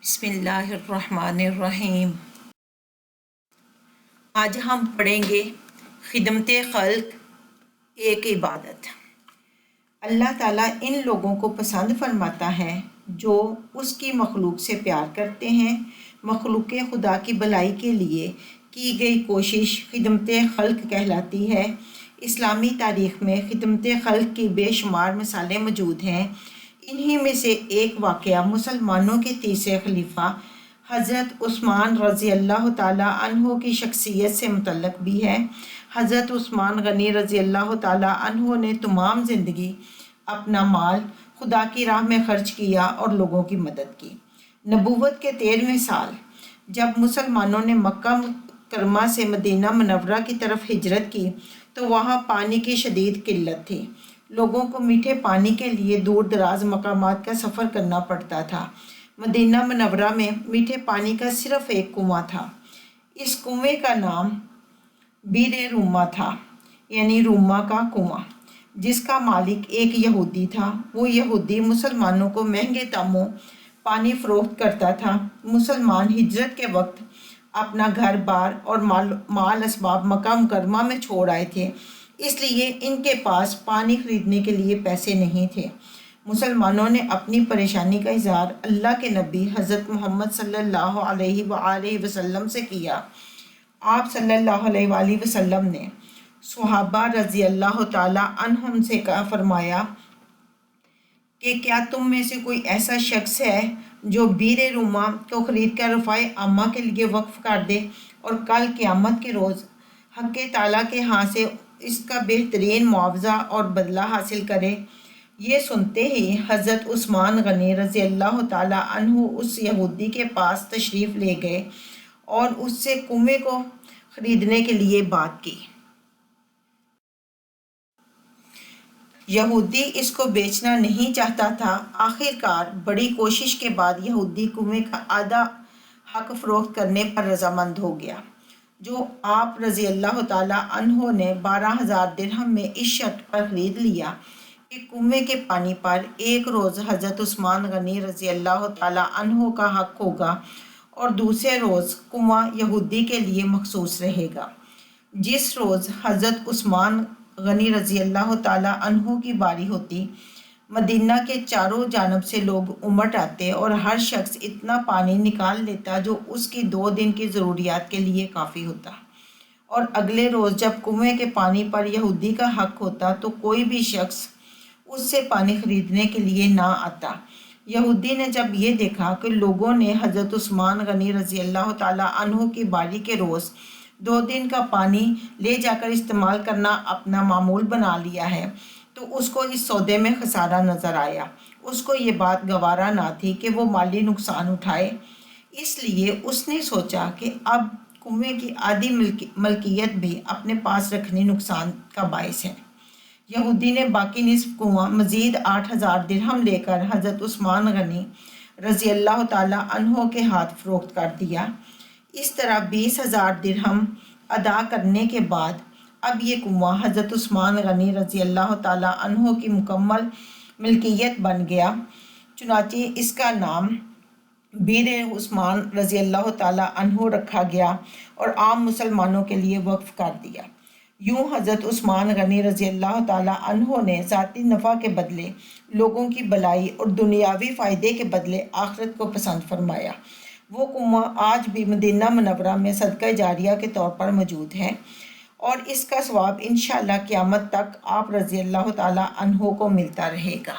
بسم اللہ الرحمن الرحیم۔ آج ہم پڑھیں گے خدمت خلق ایک عبادت۔ اللہ تعالیٰ ان لوگوں کو پسند فرماتا ہے جو اس کی مخلوق سے پیار کرتے ہیں۔ مخلوق خدا کی بھلائی کے لیے کی گئی کوشش خدمت خلق کہلاتی ہے۔ اسلامی تاریخ میں خدمت خلق کی بے شمار مثالیں موجود ہیں۔ انہی میں سے ایک واقعہ مسلمانوں کے تیسرے خلیفہ حضرت عثمان رضی اللہ تعالیٰ عنہ کی شخصیت سے متعلق بھی ہے۔ حضرت عثمان غنی رضی اللہ تعالیٰ عنہ نے تمام زندگی اپنا مال خدا کی راہ میں خرچ کیا اور لوگوں کی مدد کی۔ نبوت کے 13ویں سال جب مسلمانوں نے مکہ مکرمہ سے مدینہ منورہ کی طرف ہجرت کی تو وہاں پانی کی شدید قلت تھی۔ لوگوں کو میٹھے پانی کے لیے دور دراز مقامات کا سفر کرنا پڑتا تھا۔ مدینہ منورہ میں میٹھے پانی کا صرف ایک کنواں تھا۔ اس کنویں کا نام بئر رومہ تھا، یعنی رومہ کا کنواں، جس کا مالک ایک یہودی تھا۔ وہ یہودی مسلمانوں کو مہنگے داموں پانی فروخت کرتا تھا۔ مسلمان ہجرت کے وقت اپنا گھر بار اور مال اسباب مکہ مکرمہ میں چھوڑ آئے تھے، اس لیے ان کے پاس پانی خریدنے کے لیے پیسے نہیں تھے۔ مسلمانوں نے اپنی پریشانی کا اظہار اللہ کے نبی حضرت محمد صلی اللہ علیہ وآلہ وسلم سے کیا۔ آپ صلی اللہ علیہ وآلہ وسلم نے صحابہ رضی اللہ تعالیٰ عنہم سے فرمایا کہ کیا تم میں سے کوئی ایسا شخص ہے جو بئر رومہ کو خرید کر رفاع عامہ کے لیے وقف کر دے اور کل قیامت کے روز حق تعالیٰ کے ہاں سے اس کا بہترین معاوضہ اور بدلہ حاصل کرے؟ یہ سنتے ہی حضرت عثمان غنی رضی اللہ تعالیٰ عنہ اس یہودی کے پاس تشریف لے گئے اور اس سے کنویں کو خریدنے کے لیے بات کی۔ یہودی اس کو بیچنا نہیں چاہتا تھا۔ آخر کار بڑی کوشش کے بعد یہودی کنویں کا آدھا حق فروخت کرنے پر رضامند ہو گیا، جو آپ رضی اللہ تعالیٰ عنہ نے 12,000 درہم میں اس شرط پر خرید لیا کہ کنویں کے پانی پر ایک روز حضرت عثمان غنی رضی اللہ تعالیٰ عنہ کا حق ہوگا اور دوسرے روز کنواں یہودی کے لیے مخصوص رہے گا۔ جس روز حضرت عثمان غنی رضی اللہ تعالیٰ عنہ کی باری ہوتی، مدینہ کے چاروں جانب سے لوگ امٹ آتے اور ہر شخص اتنا پانی نکال لیتا جو اس کی 2 دن کی ضروریات کے لیے کافی ہوتا، اور اگلے روز جب کنویں کے پانی پر یہودی کا حق ہوتا تو کوئی بھی شخص اس سے پانی خریدنے کے لیے نہ آتا۔ یہودی نے جب یہ دیکھا کہ لوگوں نے حضرت عثمان غنی رضی اللہ تعالیٰ عنہ کی باری کے روز 2 دن کا پانی لے جا کر استعمال کرنا اپنا معمول بنا لیا ہے، تو اس کو اس سودے میں خسارہ نظر آیا۔ اس کو یہ بات گوارا نہ تھی کہ وہ مالی نقصان اٹھائے، اس لیے اس نے سوچا کہ اب کنویں کی آدھی ملکیت بھی اپنے پاس رکھنی نقصان کا باعث ہے۔ یہودی نے باقی نصف کنواں مزید 8,000 درہم لے کر حضرت عثمان غنی رضی اللہ تعالیٰ عنہ کے ہاتھ فروخت کر دیا۔ اس طرح 20,000 درہم ادا کرنے کے بعد اب یہ کنواں حضرت عثمان غنی رضی اللہ تعالیٰ عنہ کی مکمل ملکیت بن گیا۔ چنانچہ اس کا نام بئر عثمان رضی اللہ تعالیٰ عنہ رکھا گیا اور عام مسلمانوں کے لیے وقف کر دیا۔ یوں حضرت عثمان غنی رضی اللہ تعالیٰ عنہ نے ذاتی نفع کے بدلے لوگوں کی بھلائی اور دنیاوی فائدے کے بدلے آخرت کو پسند فرمایا۔ وہ کنواں آج بھی مدینہ منورہ میں صدقہ جاریہ کے طور پر موجود ہے اور اس کا ثواب انشاءاللہ قیامت تک آپ رضی اللہ تعالیٰ عنہ کو ملتا رہے گا۔